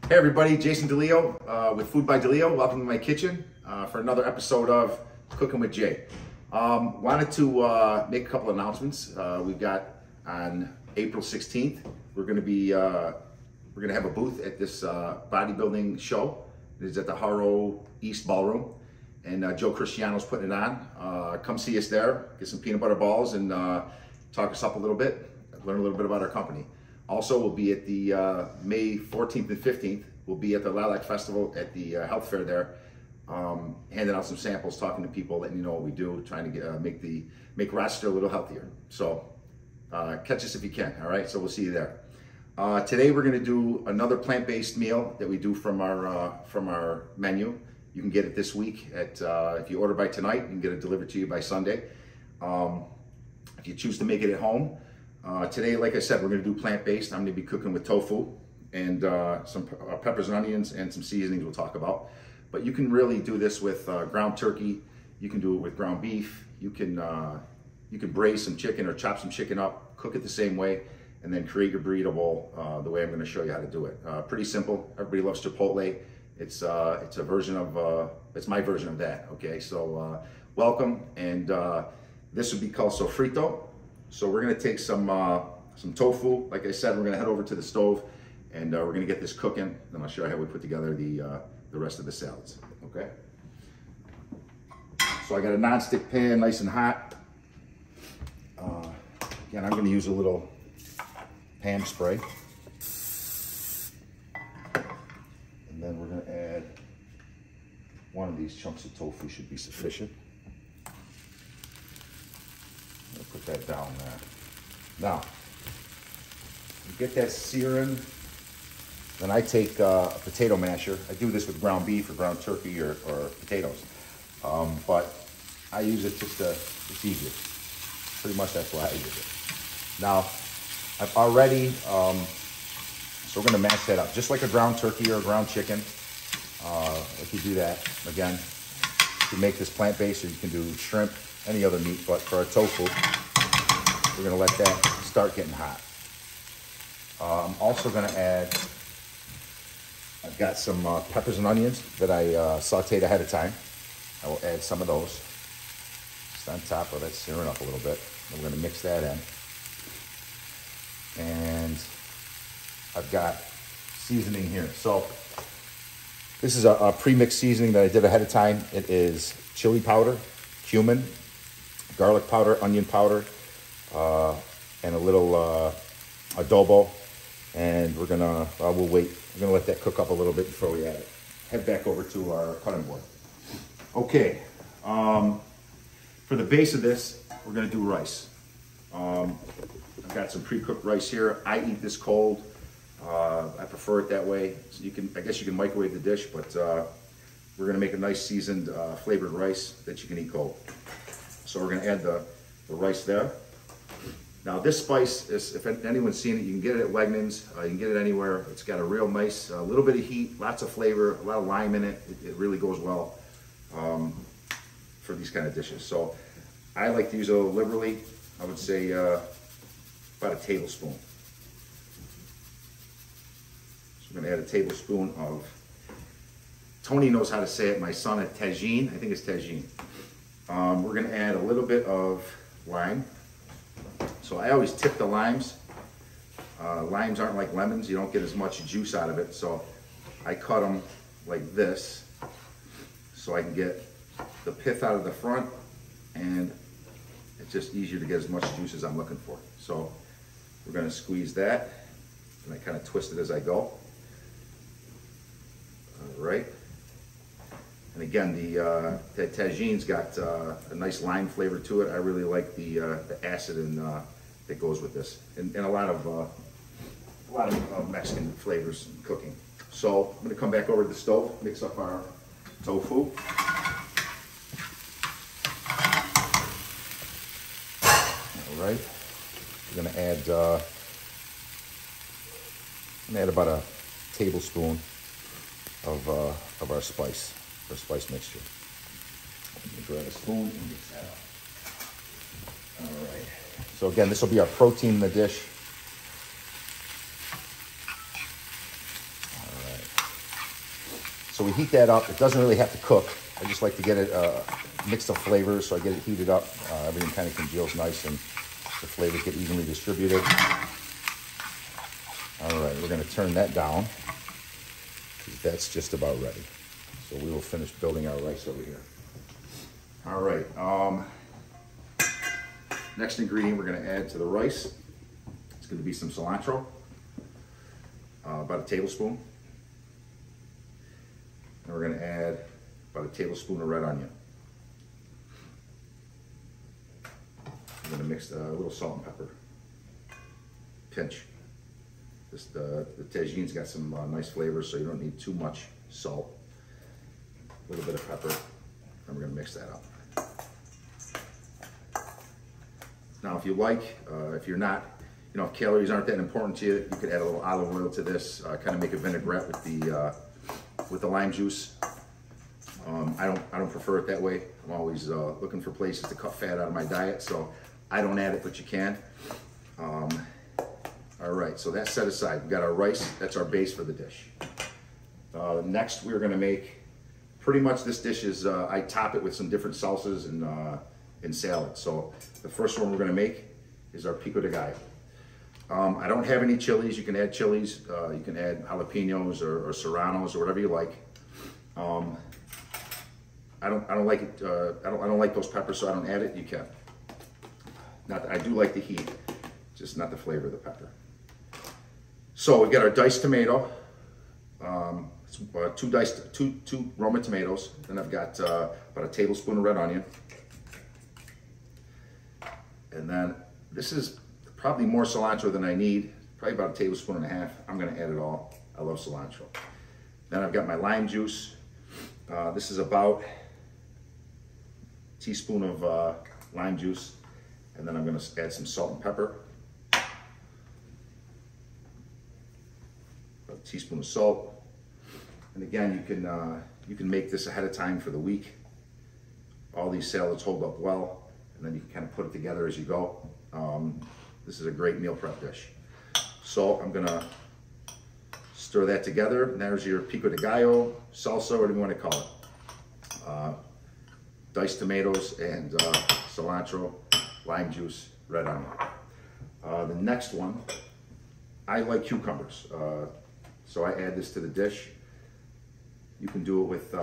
Hey everybody, Jason DeLeo with Food by DeLeo. Welcome to my kitchen for another episode of Cooking with Jay. Wanted to make a couple announcements. We've got on April 16th, we're going to have a booth at this bodybuilding show. It is at the Haro East Ballroom, and Joe Cristiano's putting it on. Come see us there, get some peanut butter balls, and talk us up a little bit, learn a little bit about our company. Also, we'll be at the May 14th and 15th. We'll be at the Lilac Festival at the health fair there, handing out some samples, talking to people, letting you know what we do, trying to make Rochester a little healthier. So catch us if you can. All right, so we'll see you there. Today we're going to do another plant-based meal that we do from our menu. You can get it this week at if you order by tonight, you can get it delivered to you by Sunday. If you choose to make it at home. Today, like I said, we're going to do plant-based. I'm going to be cooking with tofu and some peppers and onions and some seasonings we'll talk about. But you can really do this with ground turkey. You can do it with ground beef. You can braise some chicken or chop some chicken up, cook it the same way, and then create your burrito bowl the way I'm going to show you how to do it. Pretty simple. Everybody loves Chipotle. It's a version of it's my version of that. Okay, so welcome, and this would be called sofrito. So we're gonna take some tofu. Like I said, we're gonna head over to the stove, and we're gonna get this cooking. Then I'll show you how we put together the rest of the salads. Okay. So I got a non-stick pan, nice and hot. Again, I'm gonna use a little pan spray, and then we're gonna add one of these chunks of tofu. Should be sufficient. Put that down there. Now, you get that searing, then I take a potato masher. I do this with ground beef or ground turkey or potatoes, but I use it just to, it's easier. Pretty much that's why I use it. Now, I've already, so we're gonna mash that up, just like a ground turkey or a ground chicken. If you do that, again, you can make this plant-based, or you can do shrimp, any other meat, but for our tofu, we're gonna let that start getting hot. I'm also gonna add, I've got some peppers and onions that I sauteed ahead of time. I will add some of those just on top of that, searing up a little bit. And we're gonna mix that in. And I've got seasoning here. So this is a pre-mixed seasoning that I did ahead of time. It is chili powder, cumin, garlic powder, onion powder, and a little adobo. And we're gonna, we'll wait. We're gonna let that cook up a little bit before we add it. Head back over to our cutting board. Okay, for the base of this, we're gonna do rice. I've got some pre-cooked rice here. I eat this cold. I prefer it that way. So you can, I guess you can microwave the dish, but we're gonna make a nice seasoned flavored rice that you can eat cold. So we're gonna add the rice there. Now this spice, is, if anyone's seen it, you can get it at Wegmans, you can get it anywhere. It's got a real nice, little bit of heat, lots of flavor, a lot of lime in it. It really goes well for these kind of dishes. So I like to use it a little liberally. I would say about a tablespoon. So I'm gonna add a tablespoon of, Tony knows how to say it, my son, at tagine. I think it's tagine. We're gonna add a little bit of lime. So I always tip the limes. Limes aren't like lemons. You don't get as much juice out of it. So I cut them like this so I can get the pith out of the front, and it's just easier to get as much juice as I'm looking for. So we're gonna squeeze that, and I kind of twist it as I go. All right. And again, the tagine's got a nice lime flavor to it. I really like the acid that goes with this, and a lot of Mexican flavors in cooking. So I'm going to come back over to the stove, mix up our tofu. All right, we're going to add about a tablespoon of our spice mixture. Grab a spoon and mix that up. All right. So again, this will be our protein in the dish. All right. heat that up. It doesn't really have to cook. I just like to get it mixed of flavors, so I get it heated up. Everything kind of congeals nice and the flavors get evenly distributed. All right, we're going to turn that down because that's just about ready. So we will finish building our rice over here. All right, next ingredient we're going to add to the rice. It's going to be some cilantro, about a tablespoon. And we're going to add about a tablespoon of red onion. I'm going to mix a little salt and pepper. Pinch. The tajine's got some nice flavors, so you don't need too much salt. A little bit of pepper, and we're going to mix that up. Now, if you like, if you're not, you know, if calories aren't that important to you, you could add a little olive oil to this, kind of make a vinaigrette with the lime juice. I don't prefer it that way. I'm always looking for places to cut fat out of my diet, so I don't add it, but you can. All right, so that's set aside. We've got our rice. That's our base for the dish. Next, we're going to make pretty much this dish is I top it with some different salsas and salad. So the first one we're going to make is our pico de gallo. I don't have any chilies. You can add chilies. You can add jalapenos or serranos or whatever you like. I don't like it. I don't like those peppers, so I don't add it. You can. I do like the heat, just not the flavor of the pepper. So we've got our diced tomato. Two Roma tomatoes. Then I've got about a tablespoon of red onion. And then this is probably more cilantro than I need, probably about a tablespoon and a half. I'm going to add it all. I love cilantro. Then I've got my lime juice. This is about a teaspoon of lime juice. And then I'm going to add some salt and pepper. About a teaspoon of salt. And again, you can make this ahead of time for the week. All these salads hold up well, and then you can kind of put it together as you go. This is a great meal prep dish. So I'm gonna stir that together. And there's your pico de gallo, salsa, whatever you want to call it. Diced tomatoes and cilantro, lime juice, red onion. The next one, I like cucumbers. So I add this to the dish. You can do it with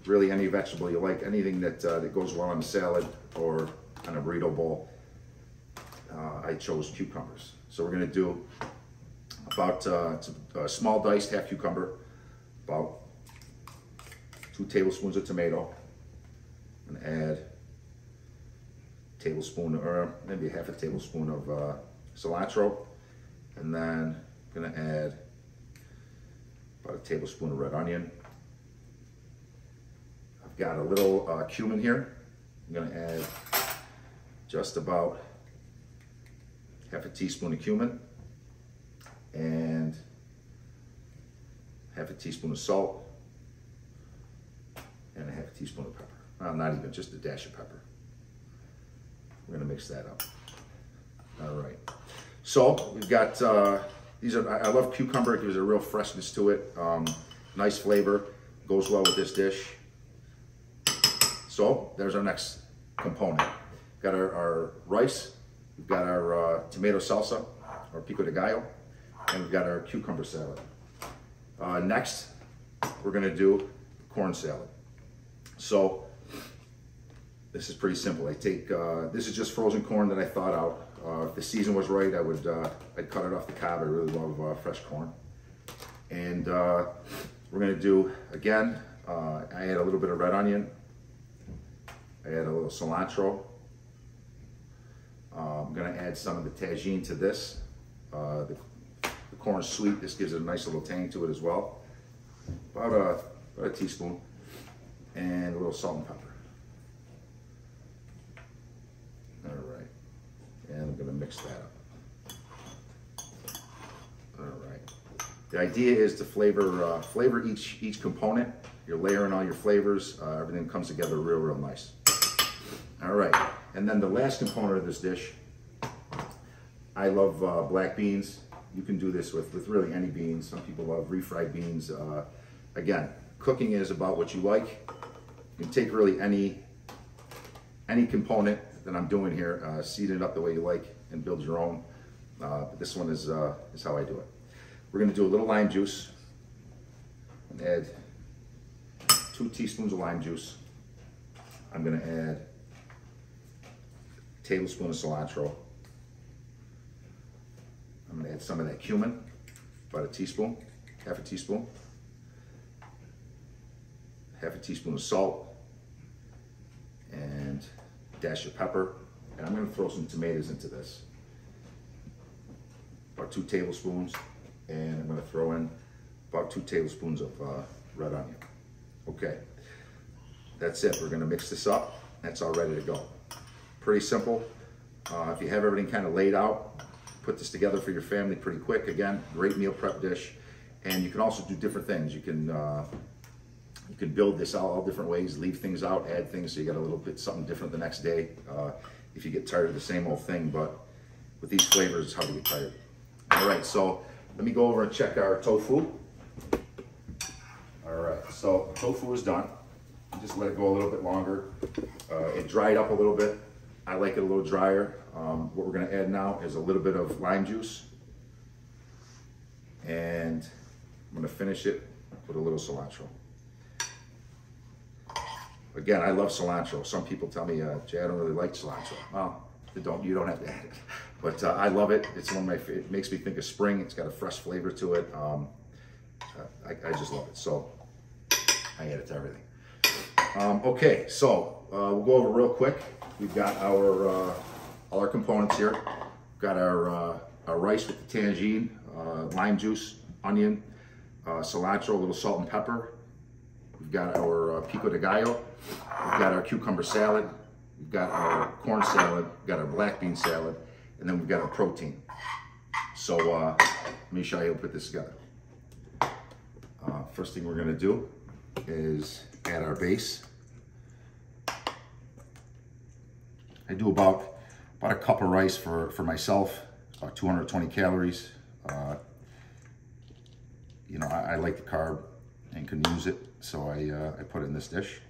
really any vegetable you like, anything that goes well on a salad or on a burrito bowl. I chose cucumbers. So we're going to do about a small diced half cucumber, about 2 tablespoons of tomato, and add a tablespoon or maybe half a tablespoon of cilantro, and then I'm going to add about a tablespoon of red onion. I've got a little cumin here. I'm going to add just about half a teaspoon of cumin and half a teaspoon of salt and a half a teaspoon of pepper. Not even, just a dash of pepper. We're going to mix that up. All right. So we've got these are. I love cucumber. It gives a real freshness to it. Nice flavor. Goes well with this dish. So there's our next component. Got our rice. We've got our tomato salsa, or pico de gallo, and we've got our cucumber salad. Next, we're going to do corn salad. So this is pretty simple. I take this is just frozen corn that I thawed out. If the season was right, I'd cut it off the cob. I really love fresh corn. And we're going to do, again, I add a little bit of red onion. I add a little cilantro. I'm going to add some of the tagine to this. The corn's sweet. This gives it a nice little tang to it as well. About a teaspoon. And a little salt and pepper. All right. And I'm going to mix that up. All right. The idea is to flavor each component. You're layering all your flavors. Everything comes together real nice. All right. And then the last component of this dish, I love black beans. You can do this with really any beans. Some people love refried beans. again, cooking is about what you like. You can take really any component that I'm doing here, season it up the way you like, and build your own. But this one is how I do it. We're going to do a little lime juice. And add 2 teaspoons of lime juice. I'm going to add a tablespoon of cilantro. I'm going to add some of that cumin, about a teaspoon, half a teaspoon. Half a teaspoon of salt, and a dash of pepper. And I'm going to throw some tomatoes into this. About 2 tablespoons. And I'm going to throw in about 2 tablespoons of red onion. Okay, that's it. We're going to mix this up. That's all ready to go. Pretty simple. If you have everything kind of laid out, put this together for your family pretty quick. Again, great meal prep dish. And you can also do different things. You can build this out all different ways, leave things out, add things so you got a little bit something different the next day if you get tired of the same old thing. But with these flavors, it's hard to get tired. All right, so let me go over and check our tofu. All right, so tofu is done. Just let it go a little bit longer. It dried up a little bit. I like it a little drier. What we're gonna add now is a little bit of lime juice. And I'm gonna finish it with a little cilantro. Again, I love cilantro. Some people tell me, Jay, I don't really like cilantro. Well, you don't have to add it. But I love it. It's one of my favorite. It makes me think of spring. It's got a fresh flavor to it. I just love it. So I add it to everything. Okay, so we'll go over real quick. We've got our all our components here. We've got our rice with the tangine, lime juice, onion, cilantro, a little salt and pepper. We've got our pico de gallo. We've got our cucumber salad. We've got our corn salad. We've got our black bean salad. And then we've got our protein. So let me show you how to put this together. First thing we're gonna do is add our base. I do about a cup of rice for myself, about 220 calories. You know, I like the carb and can use it, so I put it in this dish,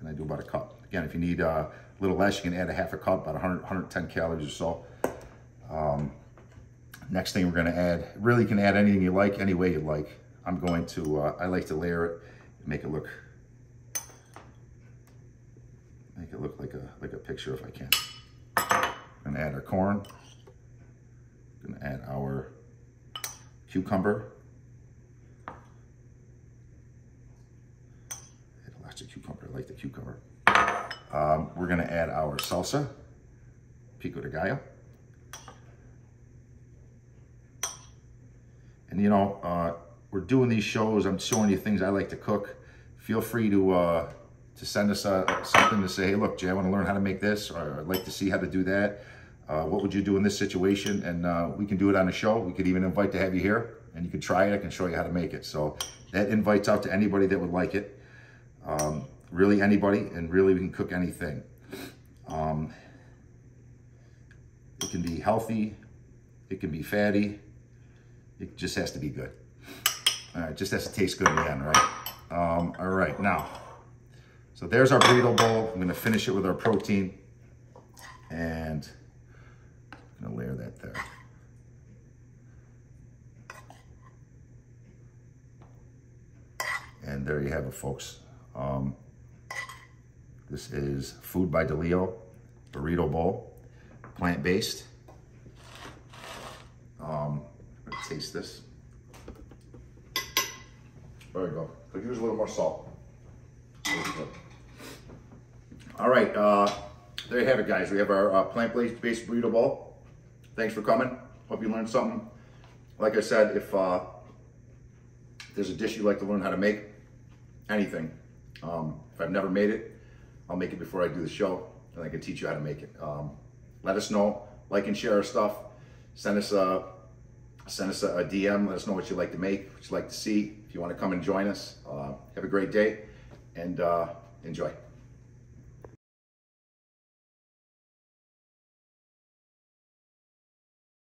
and I do about a cup. Again, if you need a little less, you can add a half a cup, about 110 calories or so. Next thing we're gonna add, really you can add anything you like, any way you like. I'm going to, I like to layer it and make it look like a picture if I can. I'm gonna add our corn. I'm gonna add our cucumber. Lots of cucumber, I like the cucumber. We're gonna add our salsa, pico de gallo. And you know, we're doing these shows, I'm showing you things I like to cook. Feel free to send us something to say, hey, look, Jay, I want to learn how to make this, or I'd like to see how to do that. What would you do in this situation? And we can do it on a show. We could even invite to have you here, and you can try it. I can show you how to make it. So that invites out to anybody that would like it. Really anybody, and really we can cook anything. It can be healthy. It can be fatty. It just has to be good. It just has to taste good in the end, right? All right, now, so there's our burrito bowl. I'm gonna finish it with our protein, and I'm gonna layer that there. And there you have it, folks. This is Food by DeLeo, burrito bowl, plant-based. I'm gonna taste this. There we go. Could use a little more salt. All right, there you have it, guys. We have our plant-based burrito bowl. Thanks for coming. Hope you learned something. Like I said, if there's a dish you'd like to learn how to make, anything. If I've never made it, I'll make it before I do the show, and I can teach you how to make it. Let us know. Like and share our stuff. Send us a DM. Let us know what you'd like to make, what you'd like to see. If you want to come and join us, have a great day, and enjoy.